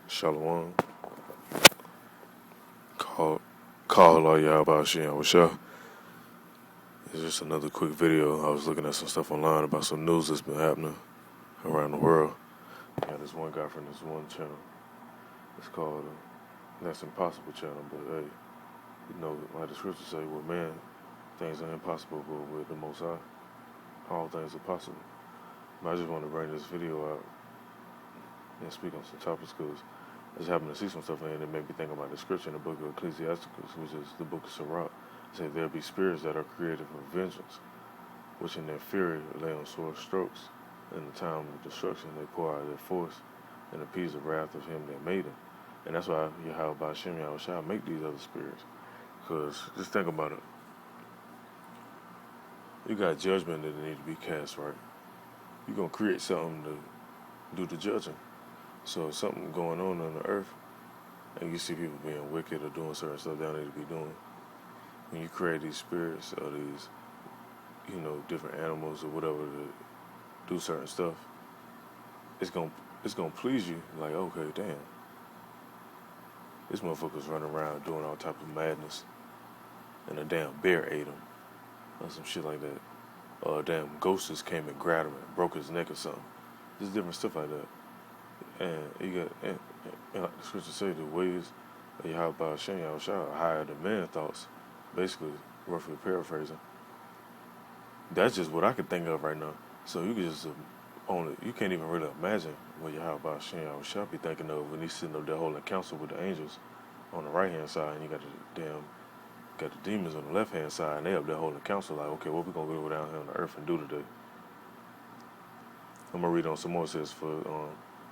Shalom. Call all y'all about Shem Shah. It's just another quick video. I was looking at some stuff online about some news that's been happening around the world. Yeah, this one guy from this one channel. It's called That's Impossible channel. But hey, like the scriptures say, with man, things are impossible, but with the Most High, all things are possible. But I just want to bring this video out and speak on some topics because I just happened to see some stuff in it that made me think about the scripture in the book of Ecclesiasticus, which is the book of Sirach. It says, there be spirits that are created for vengeance, which in their fury lay on sore strokes. In the time of destruction they pour out their force and appease the wrath of him that made them. And that's why Yahweh Shem Shall make these other spirits. Because just think about it. You got judgment that need to be cast, right? You're going to create something to do the judging. So if something going on the earth, and you see people being wicked or doing certain stuff they don't need to be doing, when you create these spirits or these, different animals or whatever to do certain stuff, it's gonna please you. Like, okay, damn, this motherfucker's running around doing all type of madness, and a damn bear ate him, or some shit like that, or a damn ghost just came and grabbed him and broke his neck or something. Just different stuff like that. And you got, and like the scripture say, the ways of Yahweh Shem Shah are higher than man's thoughts. Basically, roughly paraphrasing. That's just what I could think of right now. So you could just you can't even really imagine what Yahweh Shem Shah be thinking of when he's sitting up there holding counsel with the angels on the right hand side, and you got the demons on the left hand side, and they up there holding counsel like, okay, what we gonna go down here on the earth and do today? I'm gonna read on some more. It says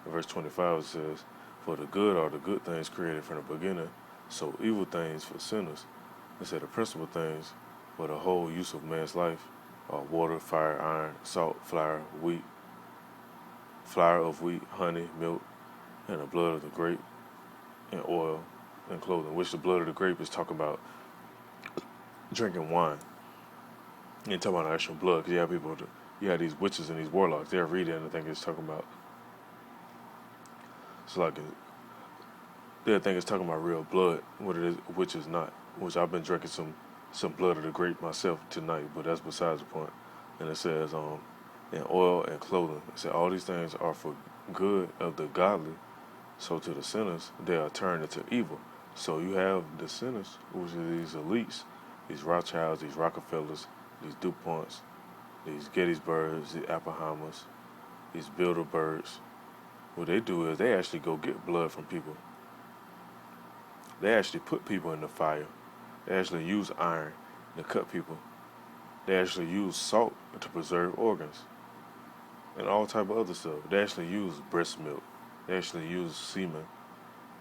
verse 25, it says, for the good are the good things created from the beginning, so evil things for sinners. It said the principal things for the whole use of man's life are water, fire, iron, salt, flour of wheat, honey, milk, and the blood of the grape, and oil, and clothing, which the blood of the grape is talking about drinking wine. You ain't talking about actual blood, because you have these witches and these warlocks, they'll read it and think it's talking about, they'll think it's talking about real blood, what it is, which is not. Which I've been drinking some blood of the grape myself tonight, but that's besides the point. And it says, and oil and clothing. It said all these things are for good of the godly. So to the sinners, they are turned into evil. So you have the sinners, which are these elites, these Rothschilds, these Rockefellers, these DuPonts, these Gettysburgs, these Oppenheimers, these Bilderbergs. What they do is they actually go get blood from people. They actually put people in the fire. They actually use iron to cut people. They actually use salt to preserve organs and all type of other stuff. They actually use breast milk. They actually use semen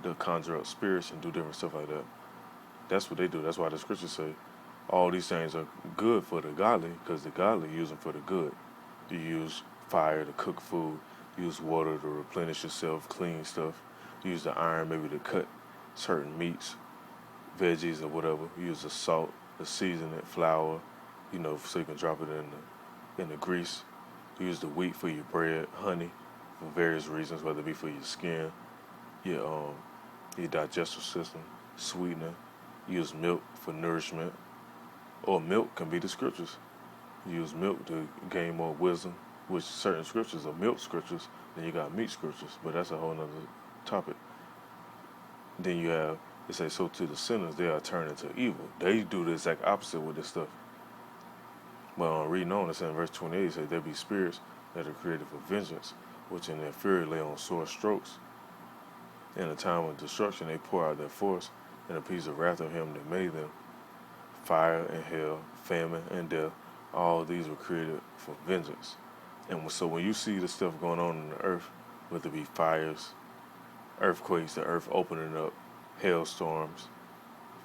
to conjure up spirits and do different stuff like that. That's what they do. That's why the scriptures say all these things are good for the godly, because the godly use them for the good. You use fire to cook food. You use water to replenish yourself, clean stuff. You use the iron maybe to cut certain meats, veggies or whatever. You use the salt to season it, flour, so you can drop it in the grease. You use the wheat for your bread, honey, for various reasons, whether it be for your skin, your digestive system, sweetener. You use milk for nourishment, or milk can be the scriptures. You use milk to gain more wisdom, which certain scriptures are milk scriptures. Then you got meat scriptures, but that's a whole nother topic. Then you have, it says, so to the sinners, they are turned into evil. They do the exact opposite with this stuff. But reading on, it says in verse 28, it says, there be spirits that are created for vengeance, which in their fury lay on sore strokes. In the time of destruction, they pour out their force and appease the wrath of him that made them. Fire and hell, famine and death, all these were created for vengeance. And so when you see the stuff going on in the earth, whether it be fires, earthquakes, the earth opening up, hailstorms,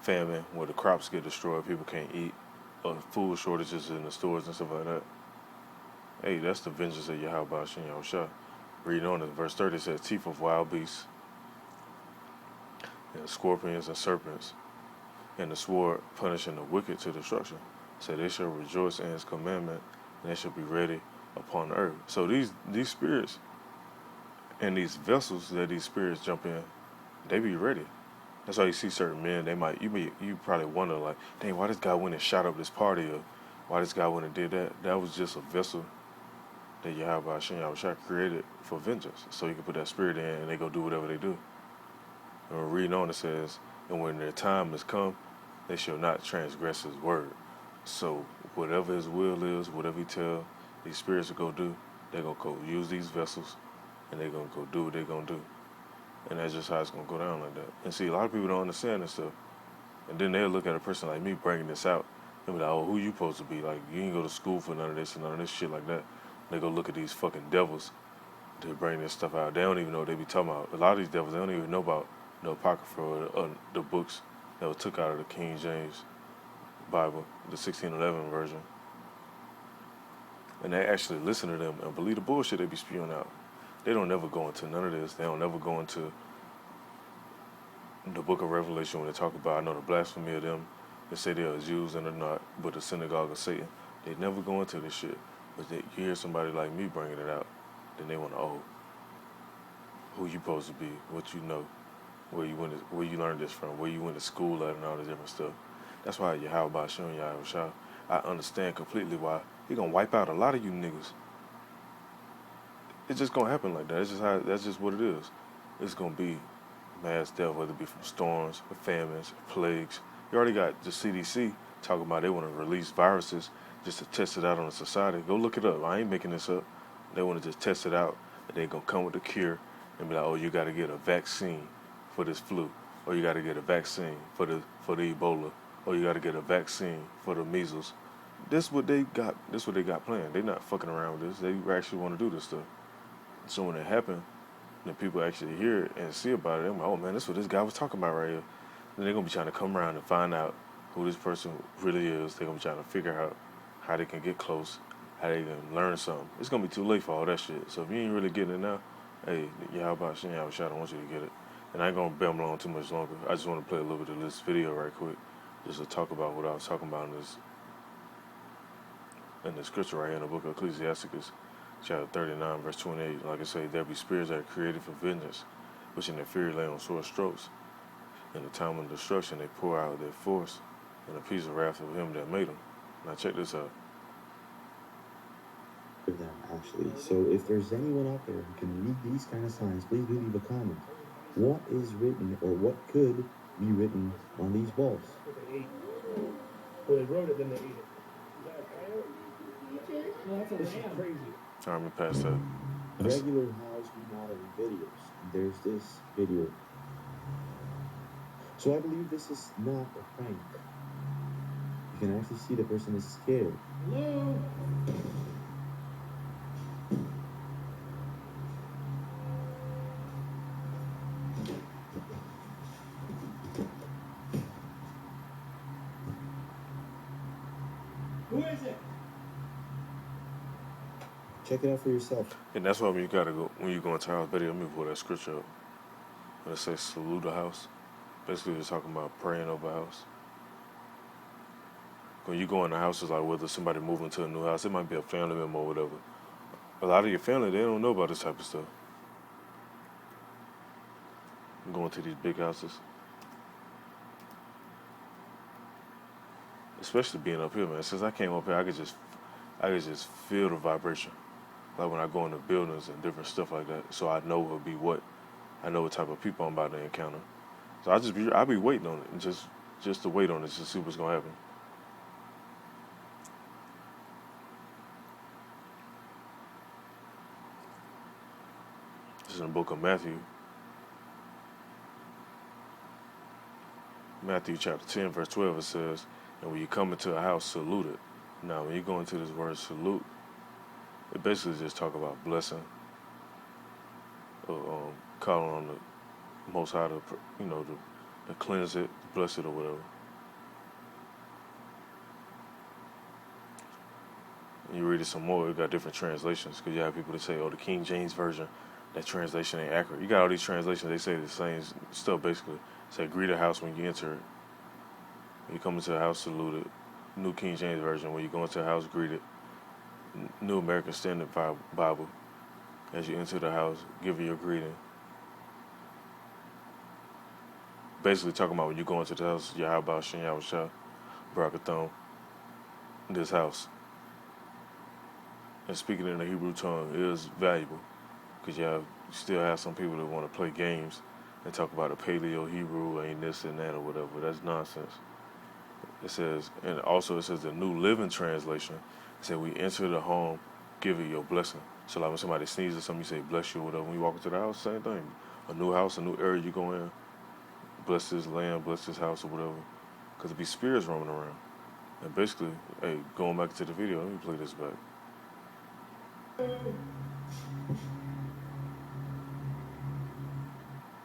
famine, where the crops get destroyed, people can't eat, or food shortages in the stores and stuff like that. Hey, that's the vengeance of Yahweh Shem Shah. Reading on in verse 30, it says, teeth of wild beasts, and scorpions and serpents, and the sword punishing the wicked to destruction. So they shall rejoice in his commandment, and they shall be ready upon the earth. So these spirits and these vessels that these spirits jump in, they be ready. That's why you see certain men. You probably wonder like, dang, why this guy went and shot up this party, or why this guy went and did that. That was just a vessel that Yahweh Hashem Yahushua created for vengeance, so you can put that spirit in and they go do whatever they do. And we're reading on, it says, and when their time has come, they shall not transgress his word. So whatever his will is, whatever he tell these spirits to go do, they're gonna go use these vessels and they're gonna go do what they're gonna do. And that's just how it's gonna go down like that. And see, a lot of people don't understand this stuff. And then they'll look at a person like me bringing this out and be like, oh, who you supposed to be? Like, you ain't go to school for none of this and none of this shit like that. They go look at these fucking devils to bring this stuff out. They don't even know what they be talking about. A lot of these devils, they don't even know about the Apocrypha or the books that were took out of the King James Bible, the 1611 version. And they actually listen to them and believe the bullshit they be spewing out. They don't never go into none of this. They don't never go into the book of Revelation when they talk about, I know the blasphemy of them. They say they are Jews and they're not, but the synagogue of Satan. They never go into this shit. But you hear somebody like me bringing it out, then they want to, oh, who you supposed to be, what you know, where you learned this from, where you went to school at, and all this different stuff. That's why Yahweh Hashem Yahushua, I understand completely why he gonna wipe out a lot of you niggas. It's just gonna happen like that. It's just that's just what it is. It's gonna be mass death, whether it be from storms, or famines, or plagues. You already got the CDC talking about they want to release viruses just to test it out on the society. Go look it up. I ain't making this up. They want to just test it out, and they gonna come with a cure and be like, oh, you got to get a vaccine for this flu, or you got to get a vaccine for the Ebola, or you got to get a vaccine for the measles. This what they got. This what they got planned. They not fucking around with this. They actually want to do this stuff. So when it happened, then people actually hear it and see about it. They're like, oh man, this is what this guy was talking about right here. Then they're gonna be trying to come around and find out who this person really is. They're gonna be trying to figure out how they can get close, how they can learn something. It's gonna be too late for all that shit. So if you ain't really getting it now, hey, how about Shin Yahweh Shai, I want you to get it. And I ain't gonna babble on too much longer. I just want to play a little bit of this video right quick, just to talk about what I was talking about in the scripture right here in the book of Ecclesiasticus, chapter 39, verse 28. Like I say, there be spirits that are created for vengeance, which in their fury lay on sore strokes. In the time of destruction, they pour out their force and a piece of wrath of him that made them. Now check this out. Them actually. So if there's anyone out there who can read these kind of signs, please do leave a comment. What is written or what could be written on these walls? Well, they wrote it, then they ate it. This is crazy. Alright, me pass that. Regular house remodeling videos. There's this video. So I believe this is not a prank. You can actually see the person is scared. Hello? Who is it? Check it out for yourself. And that's why when you go into house video, let me pull that scripture up. When it says salute the house, basically it's talking about praying over a house. When you go in the houses, like whether somebody moving to a new house, it might be a family member or whatever. A lot of your family, they don't know about this type of stuff. Going to these big houses. Especially being up here, man. Since I came up here, I could just feel the vibration. Like when I go into buildings and different stuff like that. So I know it'll be what. I know what type of people I'm about to encounter. So I be waiting on it, and just to wait on it to see what's gonna happen. This is in the book of Matthew. Matthew chapter 10, verse 12, it says, and when you come into a house, salute it. Now, when you go into this word salute, it basically just talk about blessing, or calling on the Most High to, to cleanse it, bless it, or whatever. And you read it some more, it got different translations, because you have people that say, oh, the King James Version, that translation ain't accurate. You got all these translations, they say the same stuff, basically. Say, greet a house when you enter it. When you come into a house, salute it. New King James Version, when you go into a house, greet it. New American Standard Bible, as you enter the house, give you your greeting. basically talking about when you go into the house, Yahweh Shem Yahushua, Barakathon, this house. And speaking in the Hebrew tongue is valuable because you still have some people that want to play games and talk about a Paleo Hebrew ain't this and that or whatever. That's nonsense. It says, and also it says the New Living Translation. It said we enter the home, give it your blessing. So like when somebody sneezes or something, you say bless you or whatever. When you walk into the house, same thing. A new house, a new area you go in, bless this land, bless this house or whatever. Because it be spirits roaming around. And basically, hey, going back to the video, let me play this back.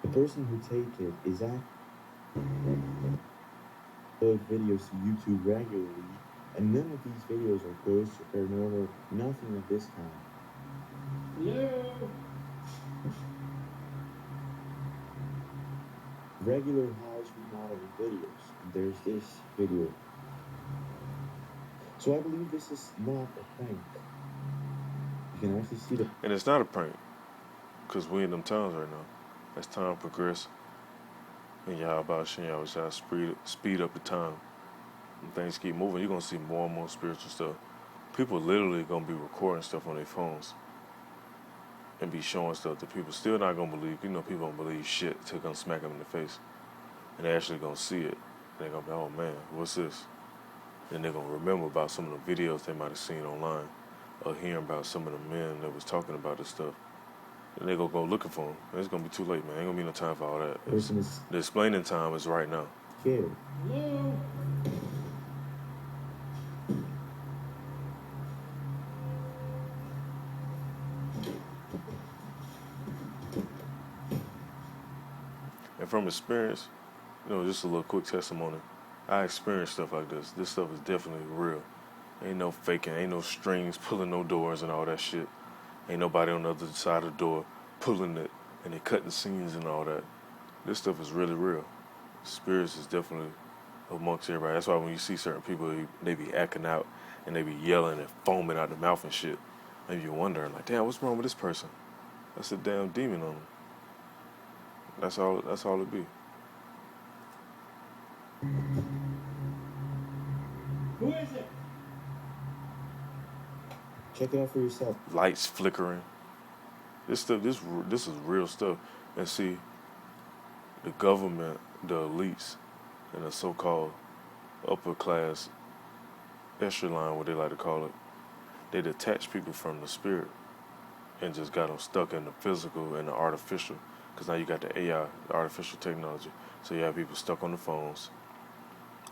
The person who take it is at upload videos to YouTube regularly, and none of these videos are ghosts or paranormal, nothing of this kind. Hello? Regular house remodeling videos. There's this video. So I believe this is not a prank. You can actually see the And it's not a prank, because we in them times right now. As time progress, and Yahweh Shem Yahushua speed up the time, and things keep moving, you're going to see more and more spiritual stuff. People literally going to be recording stuff on their phones and be showing stuff that people still not going to believe. You know, people don't believe shit until going to smack them in the face. And they're actually going to see it. And they're going to be, oh man, what's this? And they're going to remember about some of the videos they might have seen online or hearing about some of the men that was talking about this stuff. And they're going to go looking for them. And it's going to be too late, man. Ain't going to be no time for all that. person is The explaining time is right now. scared. Hello? And from experience, just a little quick testimony. I experienced stuff like this. This stuff is definitely real. Ain't no faking, ain't no strings pulling no doors and all that shit. Ain't nobody on the other side of the door pulling it and they cutting scenes and all that. This stuff is really real. Spirits is definitely amongst everybody. That's why when you see certain people, they be acting out and they be yelling and foaming out the mouth and shit. And you're wondering, like, damn, what's wrong with this person? That's a damn demon on them. That's all it be. Who is it? Check it out for yourself. Lights flickering. This stuff, this is real stuff. And see, the government, the elites, and the so-called upper class echelon, what they like to call it, they detach people from the spirit and just got them stuck in the physical and the artificial. Because now you got the AI, the artificial technology. So you have people stuck on the phones,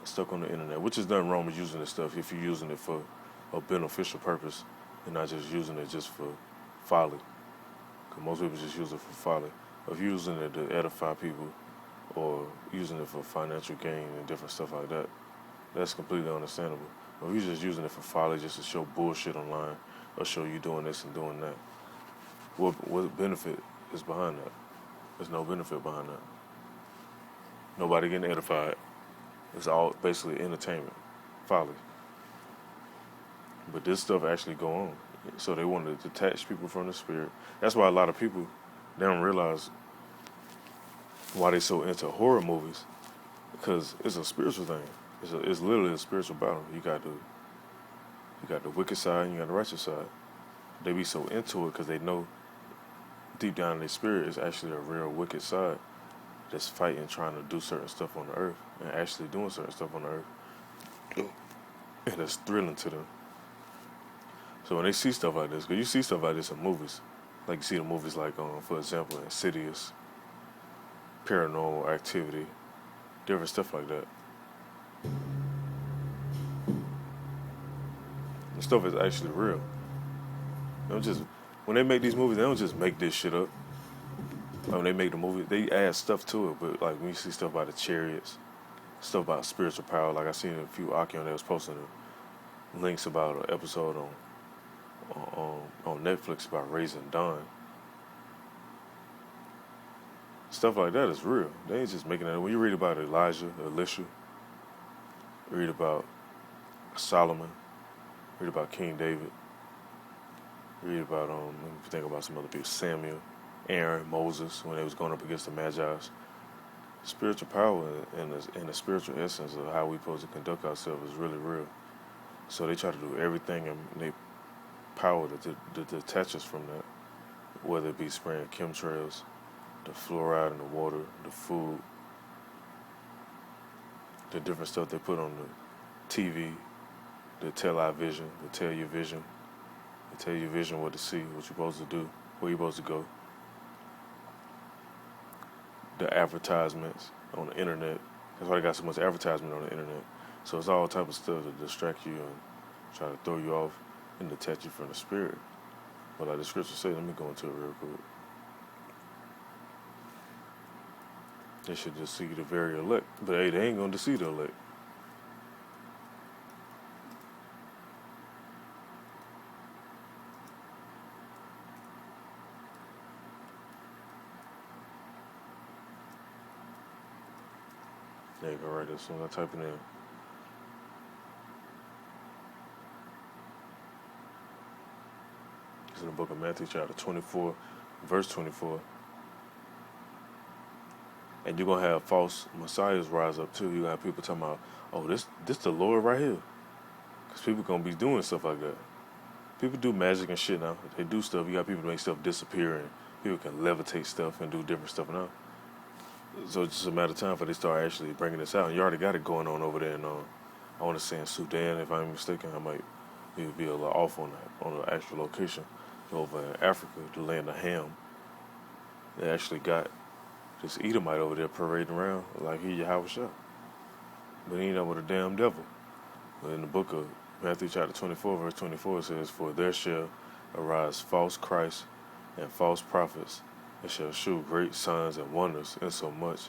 stuck on the internet, which is nothing wrong with using this stuff if you're using it for a beneficial purpose and not just using it just for folly. Because most people just use it for folly. If you're using it to edify people or using it for financial gain and different stuff like that, that's completely understandable. But if you're just using it for folly just to show bullshit online or show you doing this and doing that, what benefit is behind that? There's no benefit behind that. Nobody getting edified. It's all basically entertainment, folly. But this stuff actually go on. So they want to detach people from the spirit. That's why a lot of people, they don't realize why they so into horror movies, because it's a spiritual thing. It's literally a spiritual battle. You got the wicked side and you got the righteous side. They be so into it because they know deep down in their spirit is actually a real wicked side that's fighting, trying to do certain stuff on the earth and actually doing certain stuff on the earth. And it's thrilling to them. So when they see stuff like this, because you see stuff like this in movies, like you see the movies like, for example, Insidious, Paranormal Activity, different stuff like that. The stuff is actually real. They don't just, when they make these movies, they don't just make this shit up. When they make the movie, they add stuff to it. But like when you see stuff about the chariots, stuff about spiritual power, like I seen a few Akion that was posting links about an episode on Netflix about Raising Dawn. Stuff like that is real. They ain't just making it. When you read about Elijah, Elisha, read about Solomon, read about King David, read about if you think about some other people, Samuel, Aaron, Moses, when they was going up against the Magi's, spiritual power and the spiritual essence of how we supposed to conduct ourselves is really real. So they try to do everything in their power to detach us from that, whether it be spraying chemtrails, the fluoride in the water, the food, the different stuff they put on the TV, the television, the tell your vision, they tell your vision what to see, what you're supposed to do, where you're supposed to go, the advertisements on the internet. That's why they got so much advertisement on the internet. So it's all type of stuff to distract you and try to throw you off and detach you from the spirit. But like the scripture say, let me go into it real quick. They should deceive the very elect. But hey, they ain't gonna deceive the elect. There you go, right there. As soon as I type it in. It's in the book of Matthew, chapter 24, verse 24. And you're gonna have false messiahs rise up too. You got people talking about, oh, this the Lord right here. Because people gonna be doing stuff like that. People do magic and shit now. They do stuff. You got people make stuff disappear and people can levitate stuff and do different stuff now. So it's just a matter of time before they start actually bringing this out. And you already got it going on over there in, I want to say in Sudan, if I'm mistaken. I might be a little off on that, on the actual location. Over in Africa, the land of Ham, they actually got this Edomite over there parading around like he Yahweh Shah. But he ain't know with a damn devil. But in the book of Matthew chapter 24, verse 24, it says, for there shall arise false Christs and false prophets, and shall shew great signs and wonders, insomuch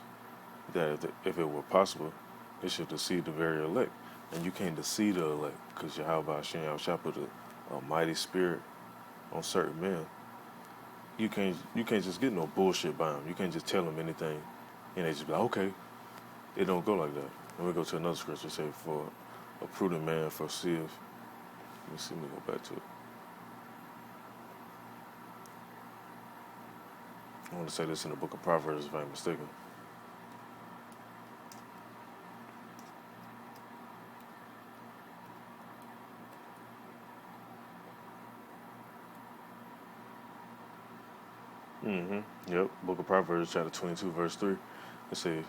that if it were possible, they should deceive the very elect. And you can't deceive the elect, because Yahweh Hashem shall put a mighty spirit on certain men. You can't just get no bullshit by them. You can't just tell them anything, and they just be like, okay. It don't go like that. Let me go to another scripture. Say, for a prudent man foreseeth. Let me see. Let me go back to it. I want to say this in the book of Proverbs, if I'm mistaken. Yep. Book of Proverbs, chapter 22, verse 3. It says,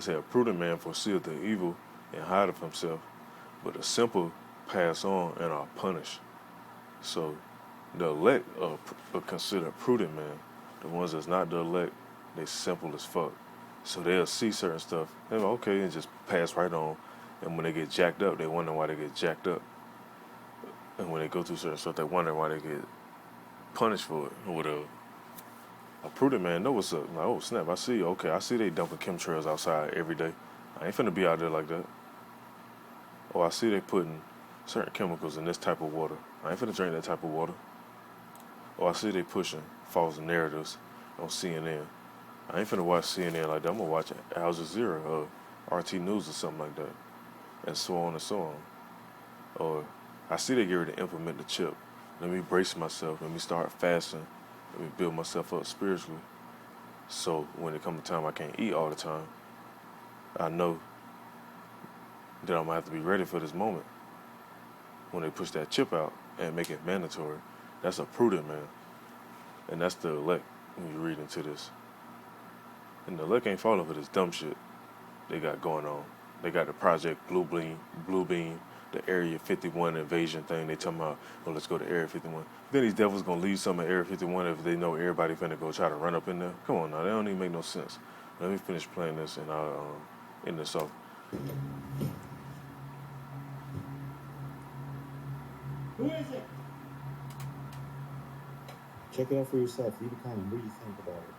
a prudent man foreseeth the evil and hideth himself, but the simple pass on and are punished. So the elect are considered prudent men. The ones that's not the elect, they simple as fuck. So they'll see certain stuff, they're like, okay, and just pass right on. And when they get jacked up, they wonder why they get jacked up. And when they go through certain stuff, they wonder why they get punished for it or whatever. A prudent man know what's up. Like, oh snap, I see. Okay, I see they dumping chemtrails outside every day. I ain't finna be out there like that. Oh, I see they putting certain chemicals in this type of water. I ain't finna drink that type of water. Oh, I see they pushing false narratives on CNN. I ain't finna watch CNN like that. I'm gonna watch Al Jazeera or RT News or something like that. And so on and so on. Or I see they get ready to implement the chip. Let me brace myself. Let me start fasting. Let me build myself up spiritually. So when it comes to time I can't eat all the time, I know that I'm gonna have to be ready for this moment. When they push that chip out and make it mandatory, that's a prudent man. And that's the elect when you read into this. And the elect ain't falling for this dumb shit they got going on. They got the Project Blue Beam, the Area 51 invasion thing. They talking about, oh, let's go to Area 51. Then these devils gonna leave some of Area 51 if they know everybody finna go try to run up in there. Come on now, that don't even make no sense. Let me finish playing this and I'll end this off. Who is it? Check it out for yourself. Leave a comment. What do you think about it?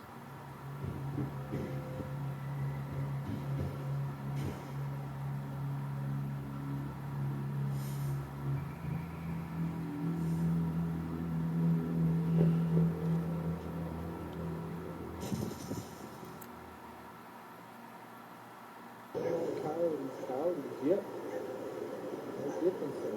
Coyotes, yep. No difference there.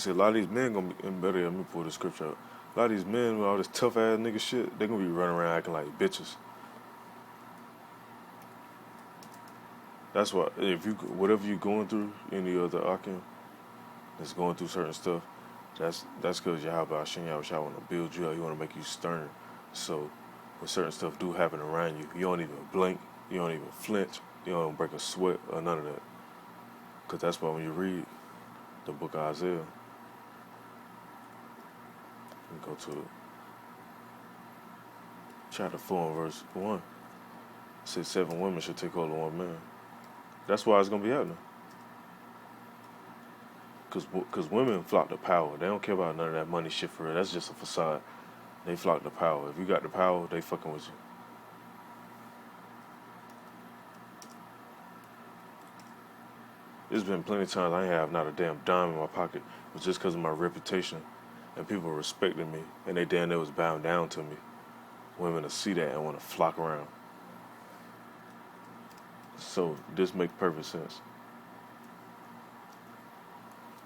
see, a lot of these men gonna be, and better, let me pull the scripture up. A lot of these men with all this tough ass nigga shit, they gonna be running around acting like bitches. That's why if you whatever you going through, any other Akim that's going through certain stuff, that's because Yahweh Hashem Yahweh want to build you up. He want to make you stern. So when certain stuff do happen around you, you don't even blink, you don't even flinch, you don't break a sweat or none of that. Because that's why when you read the book of Isaiah, we go to it. Chapter 4 and verse 1. It says 7 women should take hold of 1 man. That's why it's going to be happening. Because women flock to power. They don't care about none of that money shit for real. That's just a facade. They flock to power. If you got the power, they fucking with you. There's been plenty of times I ain't have not a damn dime in my pocket. It was just because of my reputation and people respected me and they damn near was bowing down to me. Women will see that and want to flock around. So this makes perfect sense.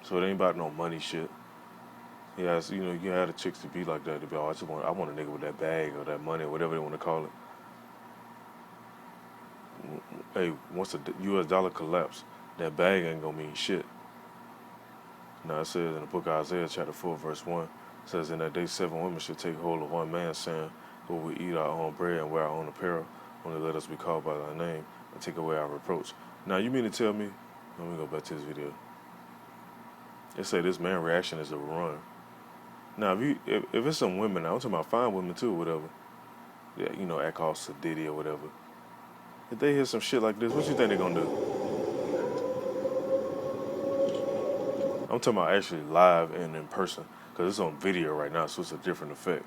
So it ain't about no money shit. Yeah, you know, you had the chicks to be like that. To be, oh, I want a nigga with that bag or that money or whatever they want to call it. Hey, once the U.S. dollar collapse, that bag ain't gonna mean shit. Now it says in the book of Isaiah, chapter 4, verse 1, it says, in that day 7 women should take hold of 1 man, saying, who will eat our own bread and wear our own apparel, only let us be called by thy name and take away our reproach. Now you mean to tell me, let me go back to this video. It say this man reaction is to run. Now if it's some women, now I'm talking about fine women too, whatever. Yeah, you know, act all sedity or whatever. If they hear some shit like this, what you think they gonna do? I'm talking about actually live and in person, because it's on video right now, so it's a different effect.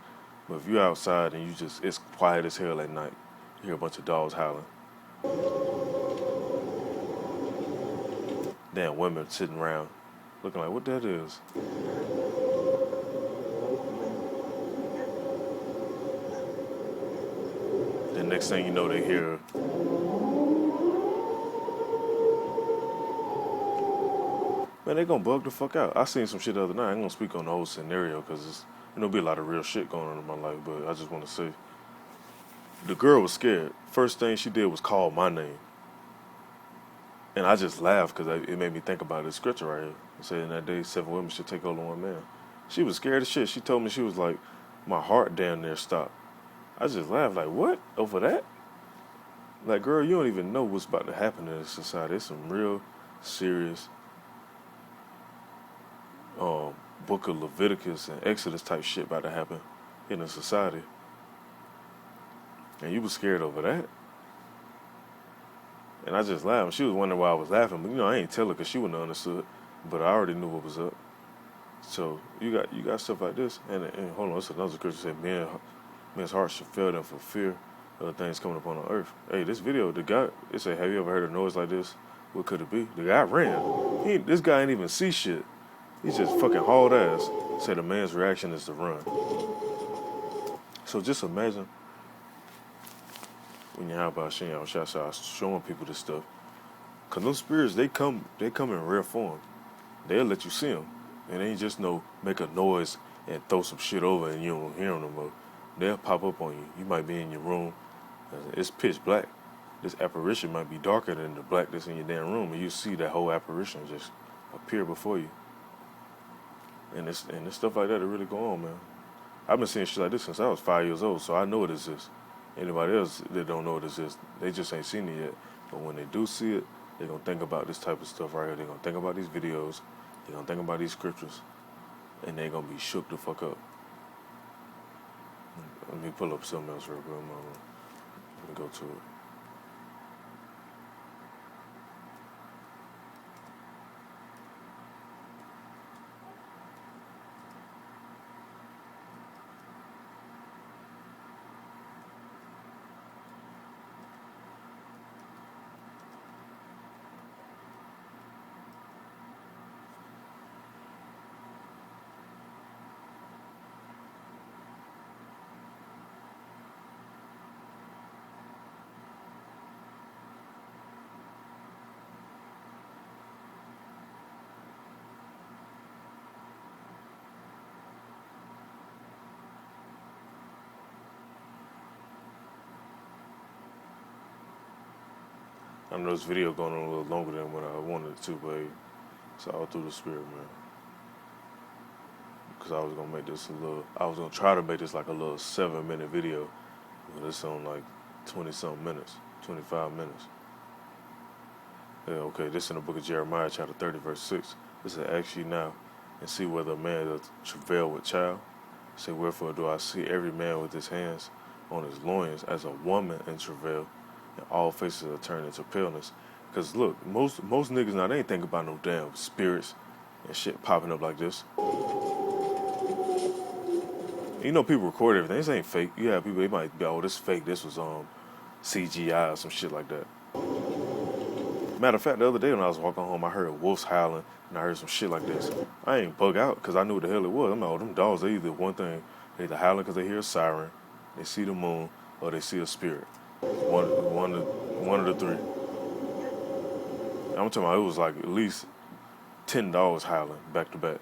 But if you're outside and it's quiet as hell at night, you hear a bunch of dogs howling. Damn women sitting around looking like, what that is? The next thing you know, they hear, man, they gonna bug the fuck out. I seen some shit the other night. I ain't gonna speak on the whole scenario because it's, be a lot of real shit going on in my life, but I just want to say, the girl was scared. First thing she did was call my name. And I just laughed because it made me think about this scripture right here. It said in that day 7 women should take hold of 1 man. She was scared as shit. She told me, she was like, my heart down there stopped. I just laughed like, what? Over that? Like, girl, you don't even know what's about to happen in this society. It's some real serious book of Leviticus and Exodus type shit about to happen in the society. And you was scared over that? And I just laughed. She was wondering why I was laughing, but I ain't tell her because she wouldn't have understood. But I already knew what was up. So you got stuff like this, and hold on, it's another scripture said men's hearts should fail them for fear of the things coming upon the earth. Hey, this video, the guy, it said, have you ever heard a noise like this? What could it be? The guy ran. This guy ain't even see shit. He just fucking hauled ass. Said the man's reaction is to run. So just imagine when you're out by Hashem, showing people this stuff. Cause those spirits, they come in rare form. They'll let you see them. And they ain't just make a noise and throw some shit over and you don't hear them no more. They'll pop up on you. You might be in your room. It's pitch black. This apparition might be darker than the black that's in your damn room, and you see that whole apparition just appear before you. And it's stuff like that really go on, man. I've been seeing shit like this since I was 5 years old, so I know it exists. Anybody else that don't know it exists, they just ain't seen it yet. But when they do see it, they're going to think about this type of stuff right here. They're going to think about these videos. They're going to think about these scriptures. And they're going to be shook the fuck up. Let me pull up something else real quick. Let me go to it. I know this video going on a little longer than what I wanted it to, but hey, it's all through the spirit, man. Because I was gonna make this I was gonna try to make this like a little 7-minute video, but it's on like 20 something minutes, 25 minutes. Yeah, okay, this in the book of Jeremiah, chapter 30, verse 6. It said, ask ye now, and see whether a man doth travail with child. Say, wherefore do I see every man with his hands on his loins as a woman in travail, and all faces are turned into paleness. Because look, most niggas now, they ain't thinking about no damn spirits and shit popping up like this. You know people record everything. This ain't fake. You have people, they might be, oh, this fake. This was CGI or some shit like that. Matter of fact, the other day when I was walking home, I heard wolves howling, and I heard some shit like this. I ain't bug out because I knew what the hell it was. I'm like, oh, them dogs, they either one thing, they either howling because they hear a siren, they see the moon, or they see a spirit. One of the three. I'm talking about it was like at least 10 dogs howling back to back.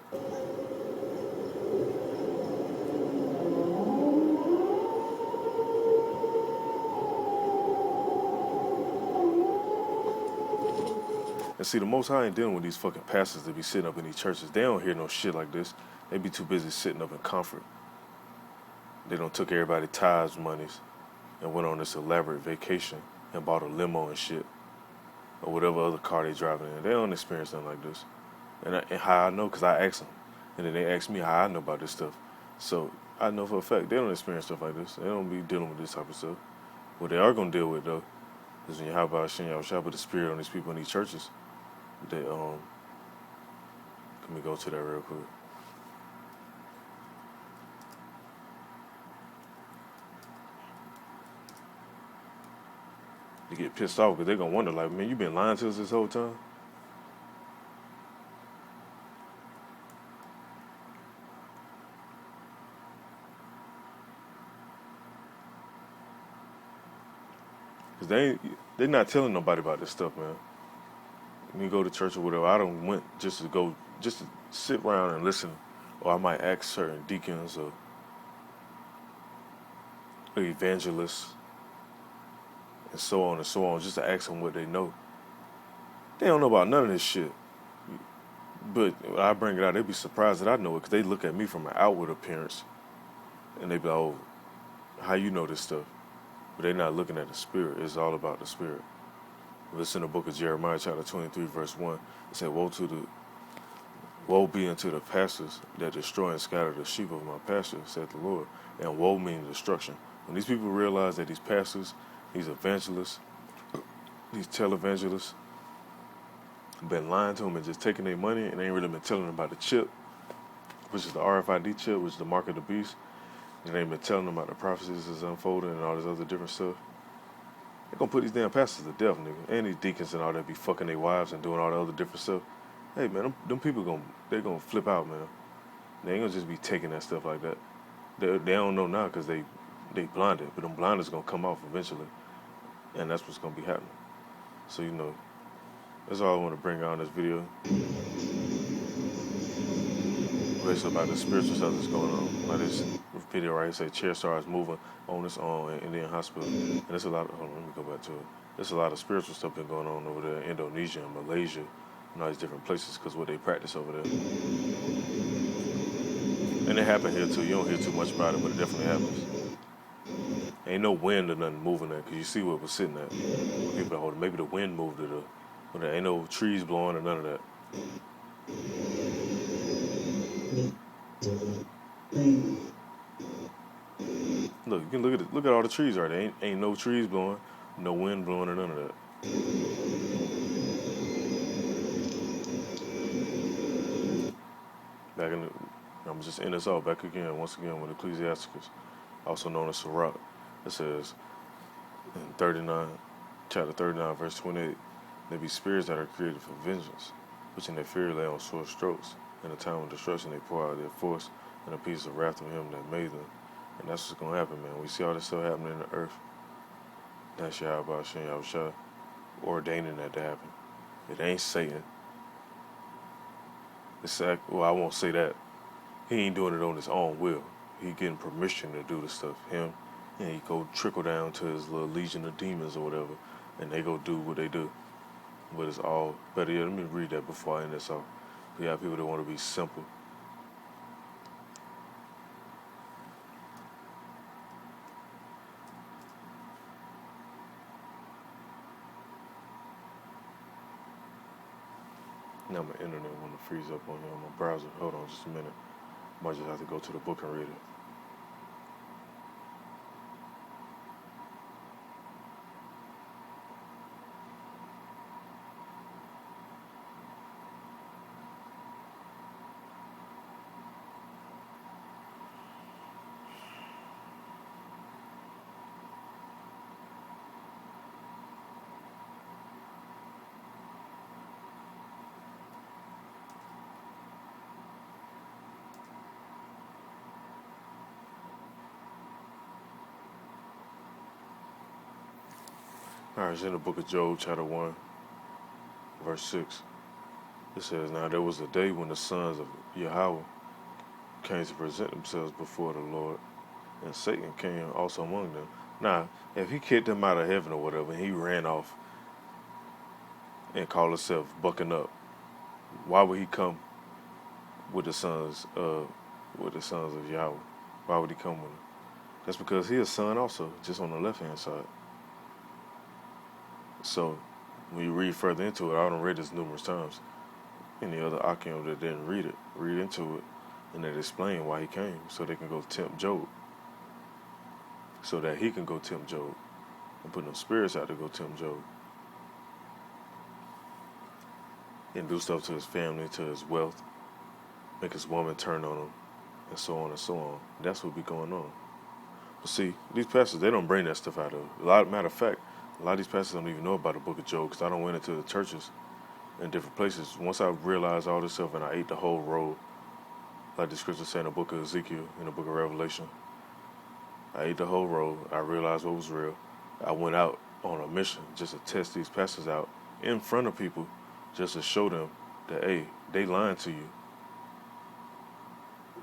And see, the Most High ain't dealing with these fucking pastors that be sitting up in these churches. They don't hear no shit like this. They be too busy sitting up in comfort. They done took everybody tithes monies and went on this elaborate vacation and bought a limo and shit, or whatever other car they driving in. They don't experience nothing like this. And how I know, because I asked them. And then they asked me how I know about this stuff. So I know for a fact they don't experience stuff like this. They don't be dealing with this type of stuff. What they are going to deal with, though, is when you have about Shin Yahweh put the spirit on these people in these churches. They, let me go to that real quick. They get pissed off because they're going to wonder, like, man, you been lying to us this whole time? Because they're not telling nobody about this stuff, man. When you go to church or whatever, I don't went just to sit around and listen, or I might ask certain deacons or evangelists and so on, just to ask them what they know. They don't know about none of this shit. But when I bring it out, they be surprised that I know it, because they look at me from an outward appearance, and they be like, oh, how you know this stuff? But they're not looking at the spirit. It's all about the spirit. Listen to the book of Jeremiah, chapter 23, verse 1. It said, woe be unto the pastors that destroy and scatter the sheep of my pasture, said the Lord. And woe means destruction. When these people realize that these pastors, these evangelists, these televangelists, been lying to them and just taking their money, and they ain't really been telling them about the chip, which is the RFID chip, which is the mark of the beast, and they ain't been telling them about the prophecies that's unfolding and all this other different stuff. They're gonna put these damn pastors to death, nigga. And these deacons and all that be fucking their wives and doing all the other different stuff. Hey, man, them people they gonna flip out, man. They ain't gonna just be taking that stuff like that. They don't know now because they blinded, but them blinders gonna come off eventually, and that's what's gonna be happening. So that's all I want to bring out in this video. Basically about the spiritual stuff that's going on. Like this video right here say chair starts moving on its own in Indian hospital. And there's a lot of, hold on, let me go back to it. There's a lot of spiritual stuff been going on over there in Indonesia and Malaysia and all these different places because what they practice over there. And it happened here too. You don't hear too much about it, but it definitely happens. Ain't no wind or nothing moving there because you see where it was sitting at. People are holding, maybe the wind moved it, but there ain't no trees blowing or none of that. Look, you can look at all the trees right there. Ain't no trees blowing, no wind blowing or none of that. I'm just in this all back again, once again with Ecclesiasticus, also known as Sirach. It says in chapter 39, verse 28, there be spirits that are created for vengeance, which in their fear lay on sore strokes. In the time of destruction they pour out their force and a piece of wrath on him that made them. And that's what's going to happen, man. We see all this stuff happening in the earth. That's Yahweh Shem Yahushua ordaining that to happen. It ain't Satan. Well, I won't say that. He ain't doing it on his own will. He getting permission to do the stuff. Him, and he go trickle down to his little legion of demons or whatever. and they go do what they do. But it's all better. Yeah, let me read that before I end this off. We have people that want to be simple. Now my internet want to freeze up on here on my browser. Hold on just a minute. Might just have to go to the book and read it. All right, it's in the book of Job, chapter 1, verse 6. It says, "Now there was a day when the sons of Yahweh came to present themselves before the Lord, and Satan came also among them." Now, if he kicked them out of heaven or whatever, and he ran off and called himself bucking up, why would he come with the sons of Yahweh? Why would he come with them? That's because he's a son also, just on the left hand side. So when you read further into it, I done read this numerous times. Any other Akim that didn't read into it, and it explain why he came, so they can go tempt Job, so that he can go tempt Job, and put them spirits out to go tempt Job, and do stuff to his family, to his wealth, make his woman turn on him, and so on and so on. That's what be going on. But see, these pastors, they don't bring that stuff out of. Matter of fact, a lot of these pastors don't even know about the book of Job, because I don't went into the churches in different places. Once I realized all this stuff and I ate the whole roll, like the scriptures say in the book of Ezekiel, in the book of Revelation, I ate the whole roll. I realized what was real. I went out on a mission just to test these pastors out in front of people, just to show them that, hey, they lying to you.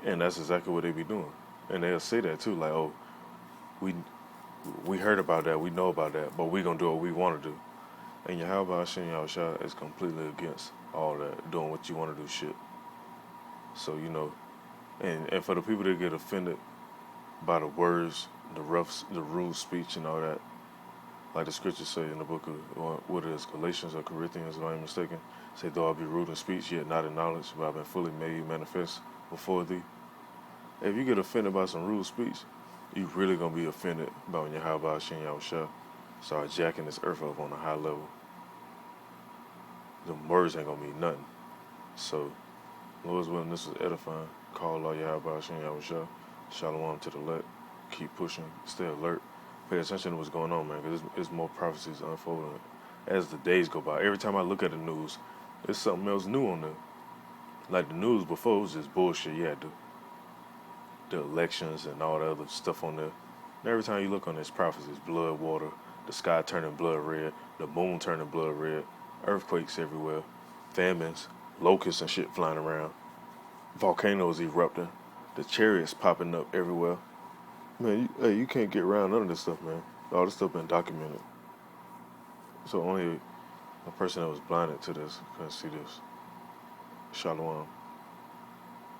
And that's exactly what they be doing. And they'll say that too, like, oh, we heard about that, we know about that, but we gonna do what we want to do. And Yahweh Hashem Yahushua is completely against all that, doing what you want to do shit. So, and for the people that get offended by the words, the rude speech and all that, like the scriptures say in the book of, what it is, Galatians or Corinthians, if I'm mistaken, say, though I be rude in speech, yet not in knowledge, but I've been fully made manifest before thee. If you get offended by some rude speech, you really gonna be offended by when Yahweh Hashem Yahushua start jacking this earth up on a high level. The words ain't gonna mean nothing. So, Lord's willing, this is edifying. Call Allah Yahweh Hashem Yahushua. Shalom to the elect. Keep pushing. Stay alert. Pay attention to what's going on, man, because there's more prophecies unfolding as the days go by. Every time I look at the news, there's something else new on there. Like the news before was just bullshit. You had the elections and all the other stuff on there. And every time you look on this prophecies, blood, water, the sky turning blood red, the moon turning blood red, earthquakes everywhere, famines, locusts and shit flying around, volcanoes erupting, the chariots popping up everywhere. Man, you can't get around none of this stuff, man. All this stuff been documented. So only a person that was blinded to this couldn't see this. Shalom.